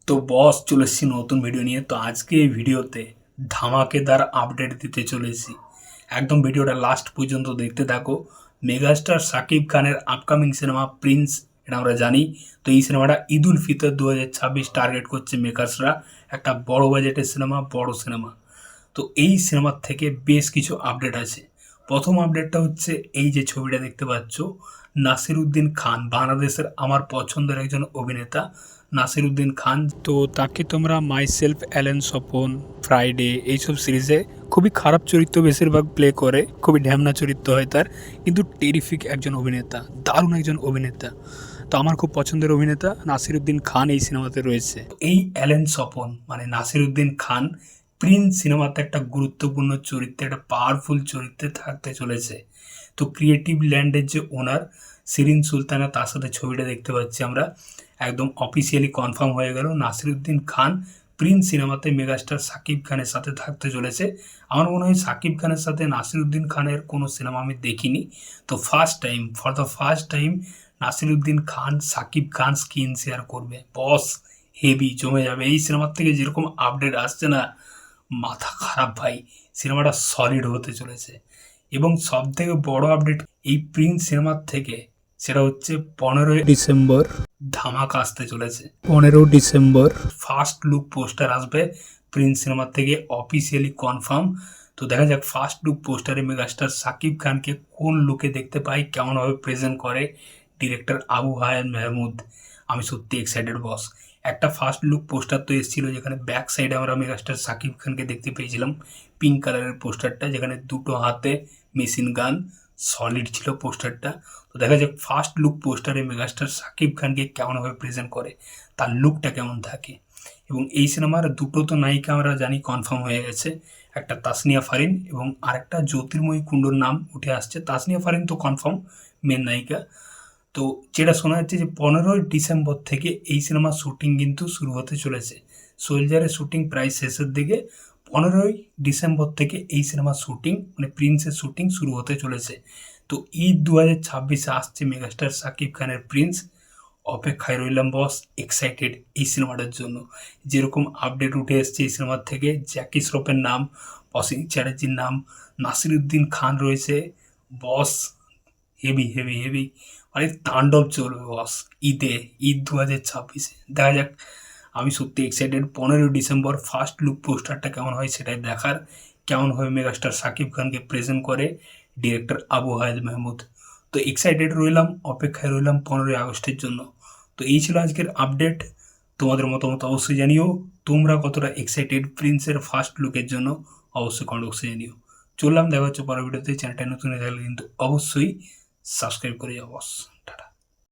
তো বস চলে এসেছি নতুন ভিডিও নিয়ে। তো আজকে এই ভিডিওতে ধামাকেদার আপডেট দিতে চলেছি। একদম ভিডিওটা লাস্ট পর্যন্ত দেখতে থাকো। মেগাস্টার শাকিব খানের আপকামিং সিনেমা প্রিন্স, এটা আমরা জানি। তো এই সিনেমাটা ঈদ উল ফিতর 2026 টার্গেট করছে মেকার্সরা। একটা বড় বাজেটের সিনেমা, বড় সিনেমা। তো এই সিনেমার থেকে বেশ কিছু আপডেট আছে। প্রথম আপডেটটা হচ্ছে এই যে ছবিটা দেখতে পাচ্ছ, নাসিরুদ্দিন খান, বাংলাদেশের আমার পছন্দের একজন অভিনেতা নাসিরুদ্দিন খান। তো তাকে তোমরা myself, Allen Swapan, Friday এইসব সিরিজে খুবই খারাপ চরিত্র বেশিরভাগ প্লে করে, খুবই ঢ্যামনা চরিত্র হয় তার, কিন্তু টেরিফিক একজন অভিনেতা, দারুণ একজন অভিনেতা। তো আমার খুব পছন্দের অভিনেতা নাসিরুদ্দিন খান এই সিনেমাতে রয়েছে। এই অ্যালেন স্বপন মানে নাসিরুদ্দিন খান প্রিন্স সিনেমাতে একটা গুরুত্বপূর্ণ চরিত্রে, একটা পাওয়ারফুল চরিত্রে থাকতে চলেছে। তো ক্রিয়েটিভ ল্যান্ডের যে ওনার শিরিন সুলতানা, তার সাথে ছবিটা দেখতে পাচ্ছি আমরা। একদম অফিসিয়ালি কনফার্ম হয়ে গেল নাসিরুদ্দিন খান প্রিন্স সিনেমাতে মেগাস্টার শাকিব খানের সাথে থাকতে চলেছে। আমার মনে হয় শাকিব খানের সাথে নাসিরুদ্দিন খানের কোনো সিনেমা আমি দেখিনি। তো for the first time Nasiruddin Khan Shakib Khan screen share করবে। বস হেভি জমে যাবে। এই সিনেমার থেকে যেরকম আপডেট আসছে না, মাথা খারাপ ভাই। সিনেমাটা সলিড হতে চলেছে। এবং সব থেকে বড় আপডেট এই প্রিন্স সিনেমার থেকে, সেটা হচ্ছে 15ই ডিসেম্বর ধামাকা আসতে চলেছে। 15 ডিসেম্বর ফার্স্ট লুক পোস্টার আসবে প্রিন্স সিনেমার থেকে, অফিসিয়ালি কনফার্ম। তো দেখা যাক ফার্স্ট লুক পোস্টারে মেগাস্টার শাকিব খানকে কোন লুকে দেখতে পাই, কেমনভাবে প্রেজেন্ট করে ডিরেক্টর আবু হায়াত মেহমুদ। আমি সত্যি এক্সাইটেড বস। একটা ফার্স্ট লুক পোস্টার তো এসেছিলো, যেখানে ব্যাক সাইডে আমরা মেগাস্টার শাকিব খানকে দেখতে পেয়েছিলাম, পিঙ্ক কালারের পোস্টারটা, যেখানে দুটো হাতে মেশিন গান। সলিড ছিল পোস্টারটা। তো দেখা যাক ফার্স্ট লুক পোস্টারে মেগাস্টার শাকিব খানকে কেমনভাবে প্রেজেন্ট করে, তার লুকটা কেমন থাকে। এবং এই সিনেমার দুটো তো নায়িকা আমরা জানি কনফার্ম হয়ে গেছে, একটা তাসনিয়া ফারিন এবং আরেকটা জ্যোতির্ময়ী কুণ্ডুর নাম উঠে আসছে। তাসনিয়া ফারিন তো কনফার্ম মেন নায়িকা। তো যেটা শোনা যাচ্ছে যে 15ই ডিসেম্বর থেকে এই সিনেমার শ্যুটিং কিন্তু শুরু হতে চলেছে। সোলজারের শ্যুটিং প্রায় শেষের দিকে, 15ই ডিসেম্বর থেকে এই সিনেমার শ্যুটিং মানে প্রিন্সের শ্যুটিং শুরু হতে চলেছে। তো ঈদ 2026-এ আসছে মেগাস্টার শাকিব খানের প্রিন্স। অপেক্ষায় রইলাম বস, এক্সাইটেড এই সিনেমাটার জন্য। যেরকম আপডেট উঠে এসছে এই সিনেমার থেকে, জ্যাকি শ্রফের নাম, অসিত চ্যাটার্জির নাম, নাসিরুদ্দিন খান রয়েছে। বস হেভি হেভি হেভি, মানে তাণ্ডব চলবে বস ঈদ 2026-এ। দেখা যাক, আমি সত্যি এক্সাইটেড 15ই ডিসেম্বর ফার্স্ট লুক পোস্টারটা কেমন হয় সেটাই দেখার, কেমনভাবে মেগাস্টার শাকিব খানকে প্রেজেন্ট করে ডিরেক্টর আবু হায়াত মেহমুদ। তো এক্সাইটেড রইলাম, অপেক্ষায় রইলাম 15ই আগস্টের জন্য। তো এই ছিল আজকের আপডেট। তোমাদের মতামত অবশ্যই জানিও, তোমরা কতটা এক্সাইটেড প্রিন্সের ফার্স্ট লুকের জন্য, অবশ্যই কমেন্ট বক্সে জানিও। চললাম, দেখা হচ্ছে পরের ভিডিওতে। চ্যানেলটা নতুন হয়ে থাকলে কিন্তু অবশ্যই সাবস্ক্রাইব করে যাও বস।